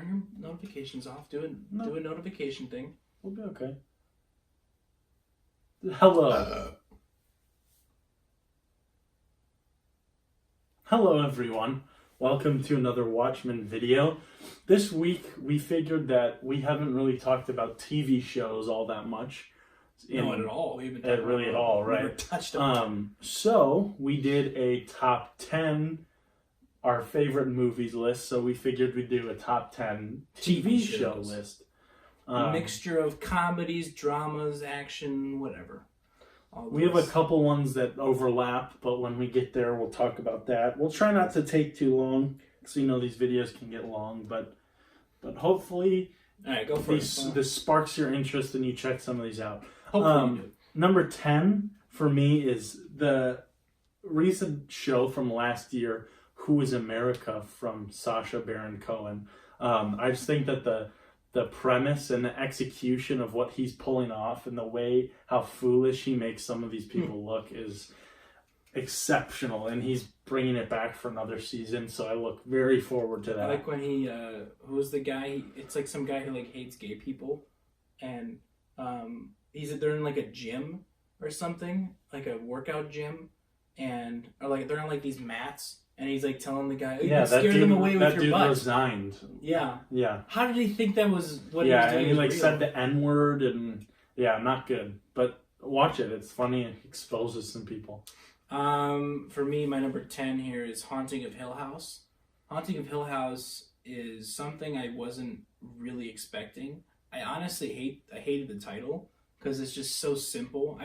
turn your notifications off. Do a notification thing. We'll be okay. Hello. Hello, everyone. Welcome to another Watchmen video. This week, we figured that we haven't really talked about TV shows all that much. Not at all. We haven't talked really at all, right? Never touched on So, we did a top 10, our favorite movies list, so we figured we'd do a top 10 TV show list. A mixture of comedies, dramas, action, whatever. We have a couple ones that overlap, but when we get there, we'll talk about that. We'll try not to take too long, because we know these videos can get long, but hopefully all right, go for this sparks your interest and you check some of these out. Hopefully you do. Number 10 for me is the recent show from last year, Who is America, from Sacha Baron Cohen. I just think that the premise and the execution of what he's pulling off and the way how foolish he makes some of these people look is exceptional, and he's bringing it back for another season, so I look very forward to that. I like when he who's the guy, it's like some guy who like hates gay people, and they're in like a gym or something, like a workout gym, and or like they're on like these mats. And he's like telling the guy, you scare them away with your butt. That dude resigned. Yeah. How did he think that was what he was doing? Yeah, and he like said the N-word, and not good. But watch it. It's funny. It exposes some people. For me, my number 10 here is Haunting of Hill House. Haunting of Hill House is something I wasn't really expecting. I honestly hated the title because it's just so simple.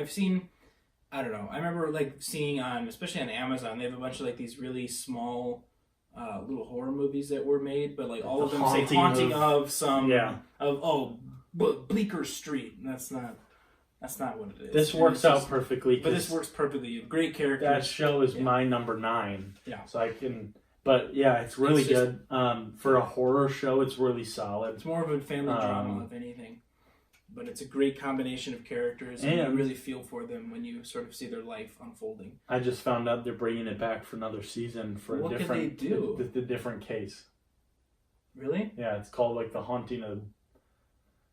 I don't know. I remember like seeing especially on Amazon, they have a bunch of like these really small little horror movies that were made, but like all of them say haunting of some Bleecker Street. And that's not what it is. This works out perfectly. But this works perfectly. Great characters. That show is my number 9. Yeah. So I can. But yeah, it's really good. For a horror show, it's really solid. It's more of a family drama, if anything. But it's a great combination of characters, and you really feel for them when you sort of see their life unfolding. I just found out they're bringing it back for another season for what a different. What could they do? The different case. Really? Yeah, it's called like The Haunting of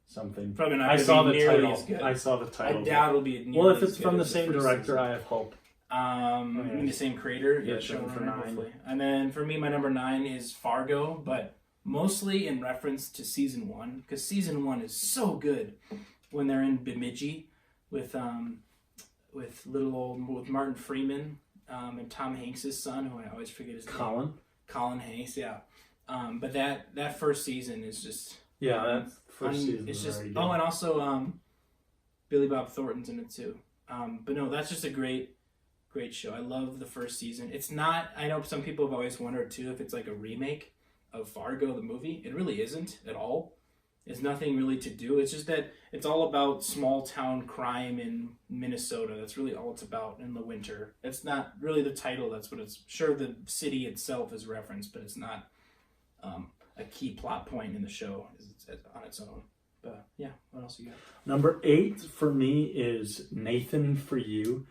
something. Probably not. I saw the title. I saw the title. I doubt it'll be. Well, if it's from the same director, I have hope. The same creator. Yeah, for 9. Hopefully. And then for me, my number 9 is Fargo, but mostly in reference to season 1, because season 1 is so good when they're in Bemidji with Martin Freeman and Tom Hanks' son, who I always forget his name. Colin Hanks, yeah. But that first season is just that first season. It's just very good. and also Billy Bob Thornton's in it too. But no, that's just a great show. I love the first season. It's not. I know some people have always wondered too if it's like a remake of Fargo the movie. It really isn't at all. There's nothing really to do. It's just that it's all about small town crime in Minnesota. That's really all it's about in the winter. It's not really the title. That's what it's. Sure, the city itself is referenced, but it's not a key plot point in the show on its own. But yeah, what else you got? Number 8 for me is Nathan For You,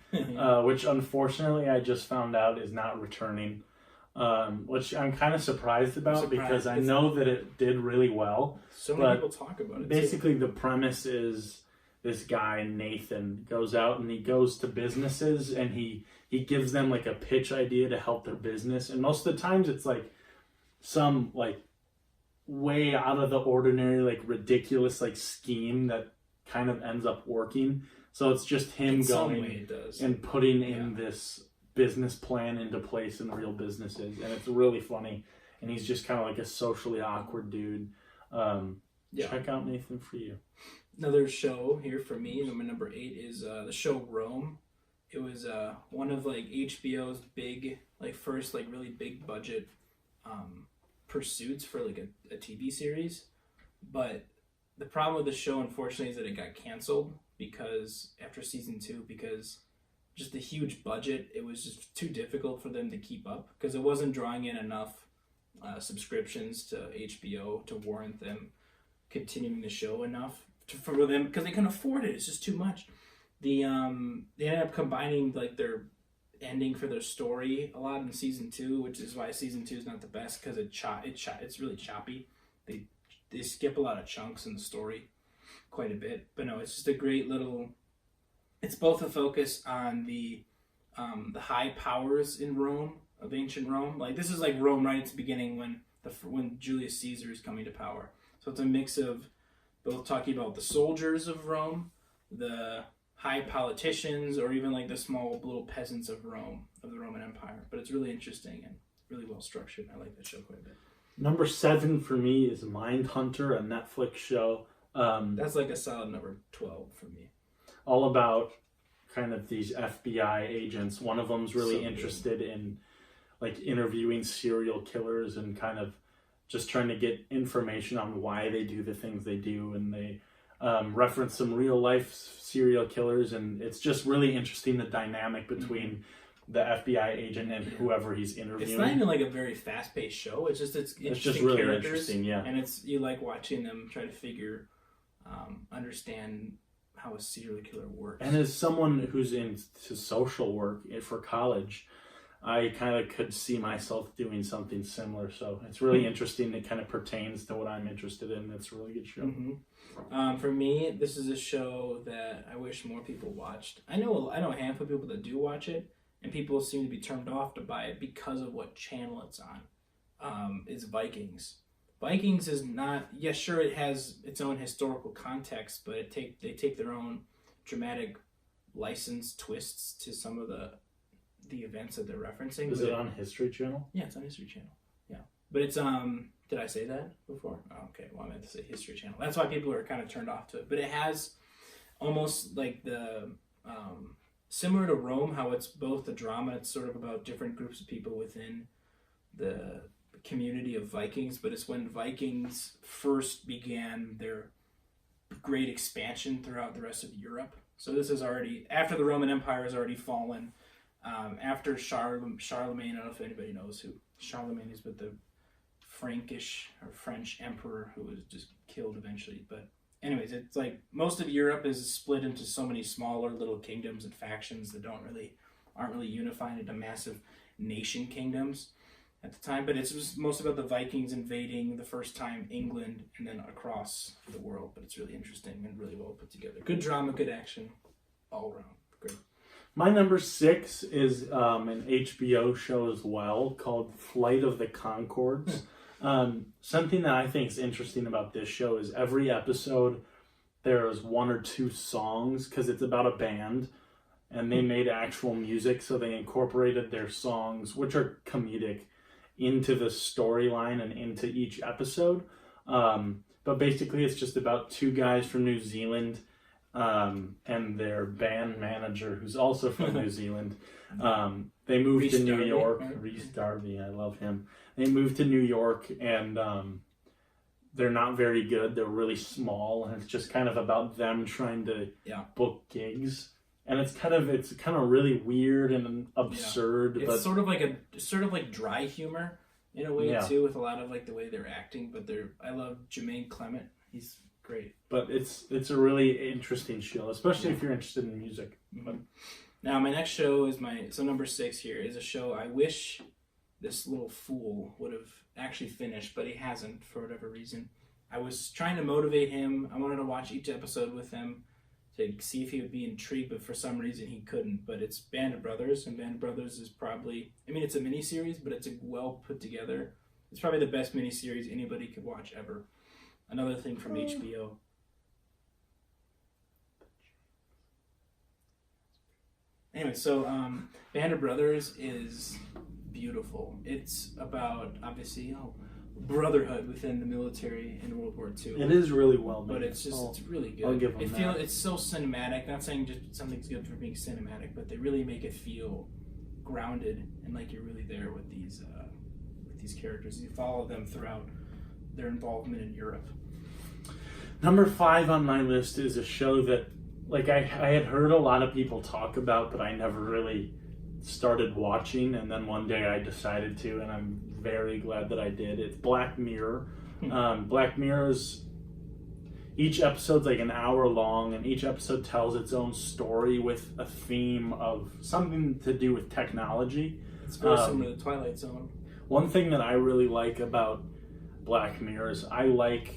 which unfortunately I just found out is not returning. Which I'm kind of surprised about because I know that it did really well. So many people talk about it. Basically, the premise is this guy, Nathan, goes out and he goes to businesses and he gives them like a pitch idea to help their business. And most of the times it's like some like way out of the ordinary, like ridiculous like scheme that kind of ends up working. So it's just him going and putting in this business plan into place in real businesses, and it's really funny, and he's just kind of like a socially awkward dude. Check out Nathan For You. Another show here for me, number 8 is the show Rome. It was one of like HBO's big, like first like really big budget pursuits for like a TV series, but the problem with the show unfortunately is that it got canceled because after season 2 because just the huge budget, it was just too difficult for them to keep up because it wasn't drawing in enough subscriptions to HBO to warrant them continuing the show enough for them because they couldn't afford it. It's just too much. They ended up combining like their ending for their story a lot in season 2, which is why season 2 is not the best because it's really choppy. They they skip a lot of chunks in the story, quite a bit. But no, it's just a great little. It's both a focus on the high powers in Rome, of ancient Rome. Like this is like Rome right at the beginning when Julius Caesar is coming to power. So it's a mix of both talking about the soldiers of Rome, the high politicians, or even like the small little peasants of Rome, of the Roman Empire. But it's really interesting and really well structured. I like that show quite a bit. Number 7 for me is Mindhunter, a Netflix show. That's like a solid number 12 for me. All about kind of these FBI agents. One of them's really interested in like interviewing serial killers and kind of just trying to get information on why they do the things they do. And they reference some real life serial killers, and it's just really interesting the dynamic between the FBI agent and whoever he's interviewing. It's not even like a very fast-paced show. It's interesting just really characters, interesting, yeah. And you like watching them try to figure, understand how a serial killer works. And as someone who's into social work for college, I kind of could see myself doing something similar. So it's really interesting. It kind of pertains to what I'm interested in. It's a really good show. Mm-hmm. For me, this is a show that I wish more people watched. I know a handful of people that do watch it, and people seem to be turned off to buy it because of what channel it's on. It's Vikings. Vikings is not, yes, sure, it has its own historical context, but they take their own dramatic license twists to some of the events that they're referencing. Is it on History Channel? Yeah, it's on History Channel. Yeah. But it's, did I say that before? Oh, okay, well, I meant to say History Channel. That's why people are kind of turned off to it. But it has almost like the, similar to Rome, how it's both a drama, it's sort of about different groups of people within the community of Vikings, but it's when Vikings first began their great expansion throughout the rest of Europe. So this is already, after the Roman Empire has already fallen, after Charlemagne, I don't know if anybody knows who Charlemagne is, but the Frankish or French emperor who was just killed eventually. But anyways, it's like most of Europe is split into so many smaller little kingdoms and factions that aren't really unified into massive nation kingdoms at the time. But it's just mostly about the Vikings invading the first time England and then across the world. But it's really interesting and really well put together. Good drama, good action, all around. Great. My number 6 is an HBO show as well called Flight of the Conchords. Something that I think is interesting about this show is every episode there's 1 or 2 songs because it's about a band and they made actual music, so they incorporated their songs, which are comedic, into the storyline and into each episode. But basically it's just about 2 guys from New Zealand and their band manager, who's also from New Zealand. They moved to New York. Reese Darby, I love him. They moved to New York, and they're not very good. They're really small, and it's just kind of about them trying to book gigs. And it's kind of really weird and absurd. It's but sort of like dry humor in a way too, with a lot of like the way they're acting. But I love Jermaine Clement. He's great. But it's a really interesting show, especially if you're interested in music. Mm-hmm. Now my next show is number 6 here is a show I wish this little fool would have actually finished, but he hasn't for whatever reason. I was trying to motivate him. I wanted to watch each episode with him to see if he would be intrigued, but for some reason he couldn't. But it's Band of Brothers, and Band of Brothers is probably, it's a miniseries, but it's a well put together. It's probably the best miniseries anybody could watch ever. Another thing from HBO. Anyway, so Band of Brothers is beautiful. It's about, obviously, brotherhood within the military in World War II. It is really well made. But it's really good. I'll give them that. It's so cinematic. Not saying just something's good for being cinematic, but they really make it feel grounded and like you're really there with these characters. You follow them throughout their involvement in Europe. Number 5 on my list is a show that, like, I had heard a lot of people talk about, but I never really started watching, and then one day I decided to, and I'm very glad that I did. It's Black Mirror. Black Mirror's, each episode's like an hour long, and each episode tells its own story with a theme of something to do with technology. It's very similar to The Twilight Zone. One thing that I really like about Black Mirror is I like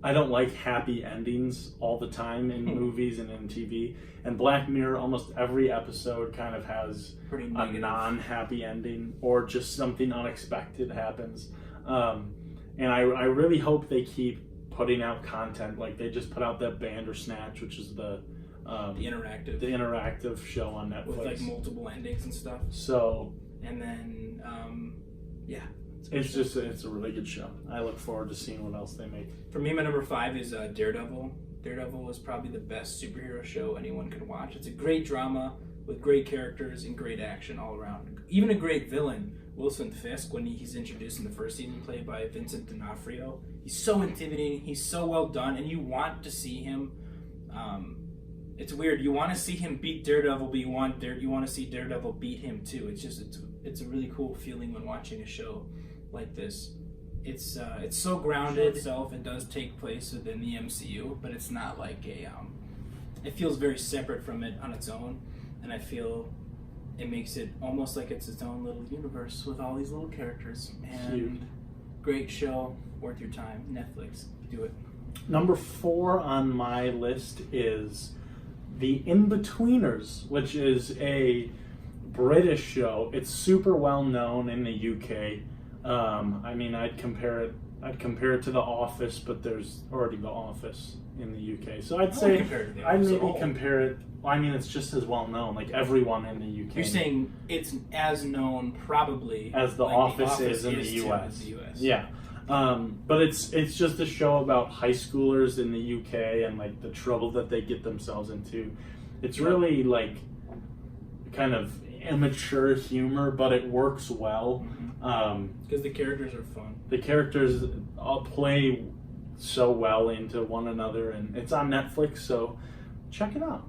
I don't like happy endings all the time in movies and in TV. And Black Mirror, almost every episode kind of has Pretty a negative. non-happy ending or just something unexpected happens. And I really hope they keep putting out content. Like they just put out that Bandersnatch, which is the interactive show on Netflix with like multiple endings and stuff. So, and then it's a really good show. I look forward to seeing what else they make. For me, my number 5 is Daredevil. Daredevil is probably the best superhero show anyone could watch. It's a great drama with great characters and great action all around. Even a great villain, Wilson Fisk, when he's introduced in the first season, played by Vincent D'Onofrio. He's so intimidating. He's so well done, and you want to see him. It's weird. You want to see him beat Daredevil, but you want to see Daredevil beat him too. It's a really cool feeling when watching a show like this. It's so grounded itself. It does take place within the MCU, but it's not like it feels very separate from it on its own, and I feel it makes it almost like it's its own little universe with all these little characters. And Cute. Great show, worth your time. Netflix, do it. Number 4 on my list is The In-Betweeners, which is a British show. It's super well known in the UK. I mean, I'd compare it to The Office, but there's already The Office in the UK. So I'd say I'd maybe compare it. Well, I mean, it's just as well known. Like everyone in the UK. You're saying it's as known probably as The Office is in the US. Yeah. But it's just a show about high schoolers in the UK and like the trouble that they get themselves into. It's really like kind of immature humor, but it works well. Because the characters are fun. The characters all play so well into one another, and it's on Netflix, so check it out.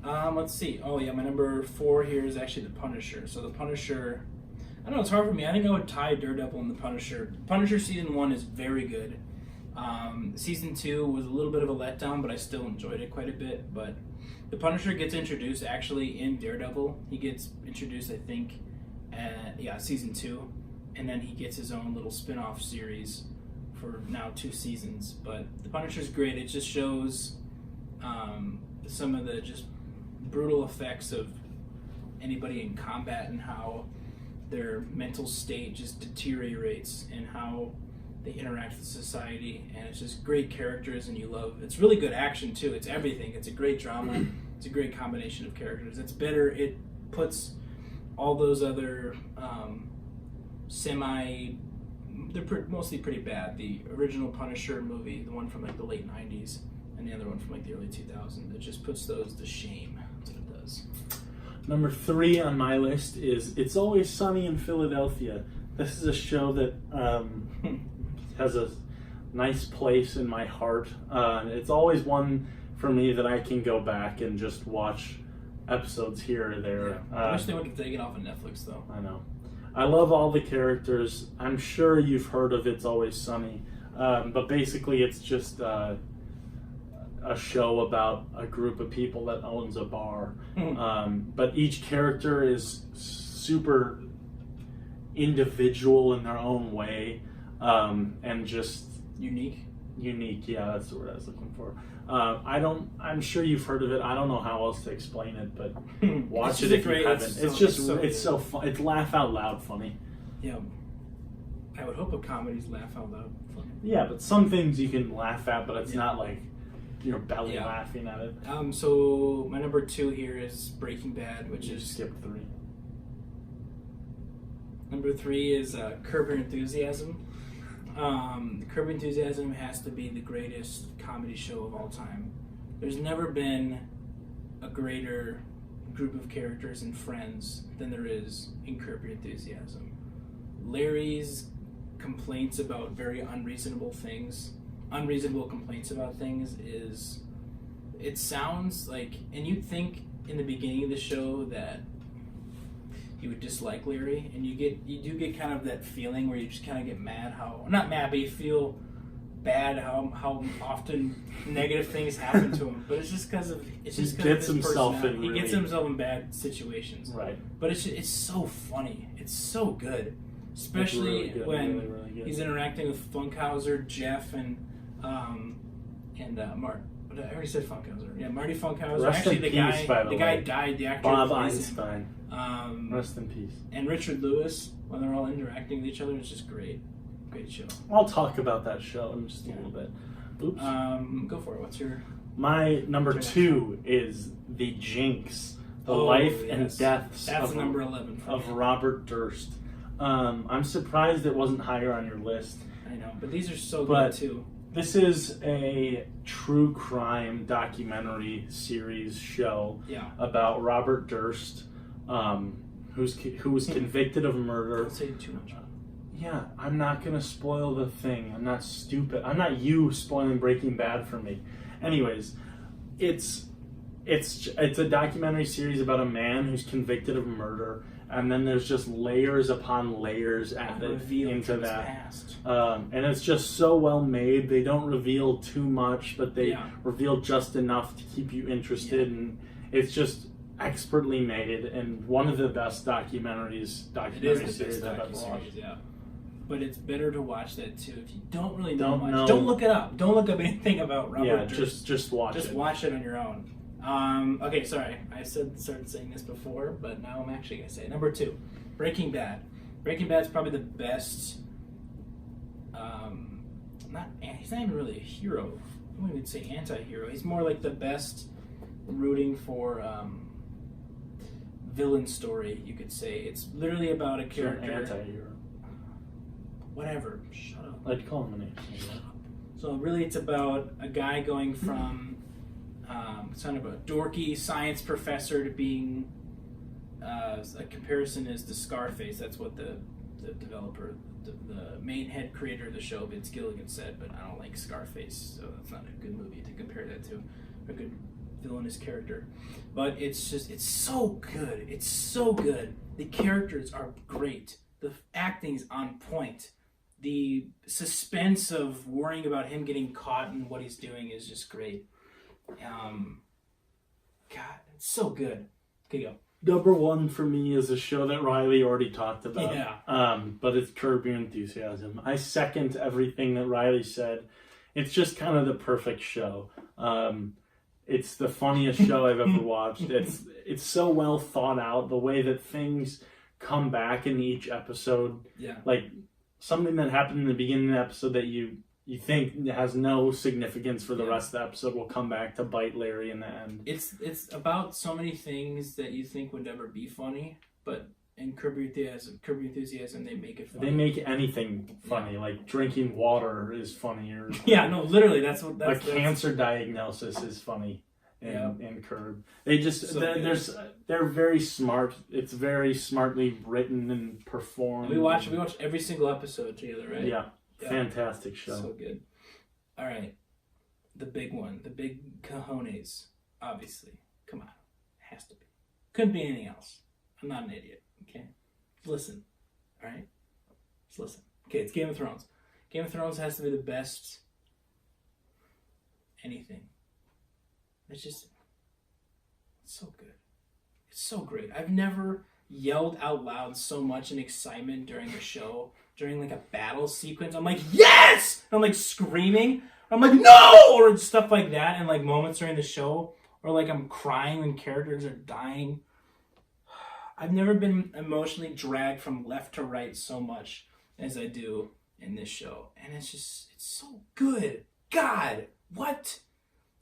Let's see. Oh yeah, my number 4 here is actually The Punisher. So The Punisher, I don't know, it's hard for me. I think I would tie Daredevil and The Punisher. Punisher season 1 is very good. Season 2 was a little bit of a letdown, but I still enjoyed it quite a bit. But The Punisher gets introduced actually in Daredevil. He gets introduced, I think, season 2, and then he gets his own little spin-off series for now 2 seasons. But The Punisher's great. It just shows some of the just brutal effects of anybody in combat and how their mental state just deteriorates and how they interact with society. And it's just great characters, and it's really good action too. It's everything. It's a great drama. It's a great combination of characters. It's better. It puts all those other they're mostly pretty bad. The original Punisher movie, the one from like the late 90s, and the other one from like the early 2000s, it just puts those to shame. That's what it does. Number 3 on my list is It's Always Sunny in Philadelphia. This is a show that has a nice place in my heart. It's always one for me that I can go back and just watch episodes here or there. Yeah. I wish they would have taken it off of Netflix though. I know. I love all the characters. I'm sure you've heard of It's Always Sunny. But basically it's just a show about a group of people that owns a bar. But each character is super individual in their own way. And just Unique, yeah, that's the word I was looking for. I'm sure you've heard of it. I don't know how else to explain it, but watch it if you haven't. It's so fun. It's laugh out loud funny. Yeah. I would hope a comedy's laugh out loud funny. Yeah, but some things you can laugh at, but it's not like your belly laughing at it. So my number 2 here is Breaking Bad, which You is skip 3. Number 3 is Curb Your Enthusiasm. Curb Your Enthusiasm has to be the greatest comedy show of all time. There's never been a greater group of characters and friends than there is in Curb Your Enthusiasm. Larry's complaints about very unreasonable complaints about things is, it sounds like, and you'd think in the beginning of the show that you would dislike Larry, and you do get kind of that feeling where you just kind of get mad not mad, but you feel bad how often negative things happen to him. But it's just because of his personality. He gets himself in bad situations. Right. But it's so funny. It's so good, especially really good, when really good. he's interacting with Funkhauser, Jeff, and And I already said Funkhauser. Yeah, Marty Funkhauser. Rest Actually, in the peace, by the guy way. died. The actor Bob who plays him. Einstein. Rest in peace. And Richard Lewis, when they're all interacting with each other, it's just great. Great show. I'll talk about that show in just a little bit. Oops. Go for it. What's your... My number 2 is The Jinx, the life and deaths That's number 11 for of me. Robert Durst. I'm surprised it wasn't higher on your list. I know, but these are so good too. This is a true crime documentary series show about Robert Durst, who was convicted of murder. Don't say too much. Yeah, I'm not gonna spoil the thing. I'm not stupid. I'm not you spoiling Breaking Bad for me. Anyways, it's a documentary series about a man who's convicted of murder, and then there's just layers upon layers added into that. And it's just so well made. They don't reveal too much, but they reveal just enough to keep you interested, and it's just expertly made and one of the best documentary series I've ever watched. Yeah. But it's better to watch that too. If you don't really know much, know. don't look it up. Don't look up anything about Robert Durst. just watch it. Just watch it on your own. Okay, sorry. I started saying this before, but now I'm actually going to say it. Number 2, Breaking Bad. Breaking Bad's probably the best. He's not even really a hero. I wouldn't even say anti-hero. He's more like the best rooting for villain story, you could say. It's literally about a character. An anti-hero. Whatever. Shut up. I'd call him an Shut up. So really it's about a guy going from kind of a dorky science professor to being a comparison is to Scarface. That's what the developer, the main head creator of the show, Vince Gilligan, said, but I don't like Scarface, so that's not a good movie to compare that to, a good villainous character. But it's so good. It's so good. The characters are great. The acting's on point. The suspense of worrying about him getting caught and what he's doing is just great. God, it's so good. Okay, go. Number 1 for me is a show that Riley already talked about. Yeah. But it's Curb Your Enthusiasm. I second everything that Riley said. It's just kind of the perfect show. It's the funniest show I've ever watched. It's so well thought out. The way that things come back in each episode. Yeah. Like something that happened in the beginning of the episode that you think has no significance for the rest of the episode will come back to bite Larry in the end. It's about so many things that you think would never be funny, but in Curb Your Enthusiasm, they make it funny. They make anything funny, like drinking water is funnier. Yeah, no, literally, that's cancer diagnosis is funny in Curb. They're very smart. It's very smartly written and performed. We watch every single episode together, right? Yeah. Fantastic show. So good. All right. The big one. The big cojones. Obviously. Come on. It has to be. Couldn't be anything else. I'm not an idiot. Okay? Listen. All right? Just listen. Okay, it's Game of Thrones. Game of Thrones has to be the best anything. It's so good. It's so great. I've never yelled out loud so much in excitement during a show. During like a battle sequence, I'm like, yes! And I'm like screaming. I'm like, no! Or stuff like that. And like moments during the show. Or like I'm crying when characters are dying. I've never been emotionally dragged from left to right so much as I do in this show. And it's so good. God, what?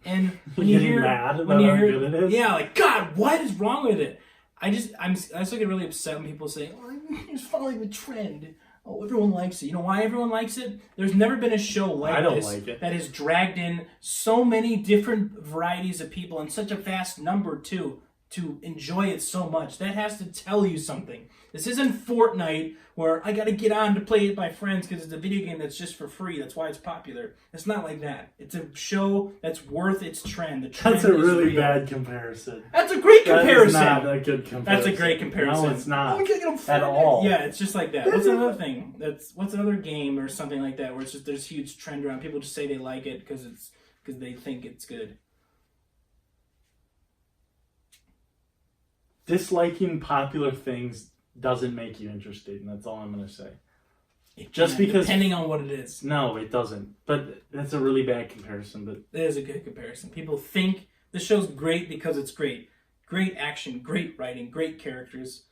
And when you hear mad about how good it is? Yeah, like, God, what is wrong with it? I still get really upset when people say, oh, you're following the trend. Oh, everyone likes it. You know why everyone likes it? There's never been a show like this that has dragged in so many different varieties of people and such a vast number, too, to enjoy it so much. That has to tell you something. This isn't Fortnite where I got to get on to play it with my friends because it's a video game that's just for free. That's why it's popular. It's not like that. It's a show that's worth its trend. The trend That's a really real. bad comparison. That's a great comparison. That is not a good comparison. That's a great comparison. No, it's not. Oh, at all. Yeah, it's just like that. What's another thing? What's another game or something like that where it's just there's huge trend around. People just say they like it because they think it's good. Disliking popular things doesn't make you interested, and that's all I'm going to say. Just because, depending on what it is. No, it doesn't. But that's a really bad comparison. But It is a good comparison. People think the show's great because it's great. Great action, great writing, great characters.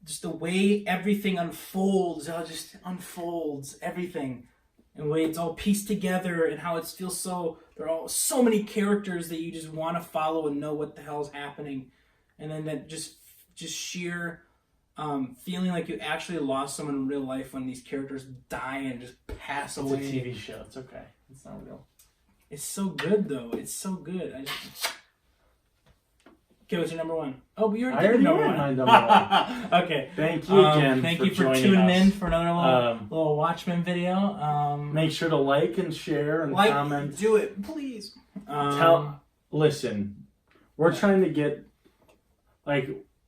Just the way everything unfolds, how it just unfolds, everything. And the way it's all pieced together and how it feels so... There are all so many characters that you just want to follow and know what the hell's happening. And then that just sheer... feeling like you actually lost someone in real life when these characters die and just pass away. It's a TV show. It's okay. It's not real. It's so good, though. It's so good. Okay, what's your number one? Oh, we already did number one. My number one. Okay. Thank you again. Thank for you for joining tuning us. in for another little Watchmen video. Make sure to like and share and comment. Do it, please. Listen, we're trying to get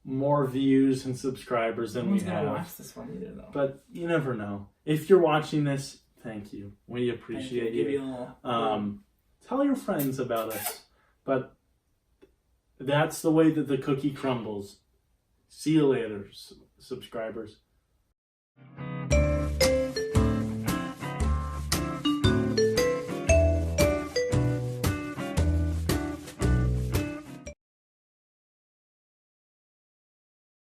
more views and subscribers than we have. No one's gonna watch this one either, though. But you never know. If you're watching this, thank you. We appreciate you. Give you a little, tell your friends about us. But that's the way that the cookie crumbles. See you later, subscribers.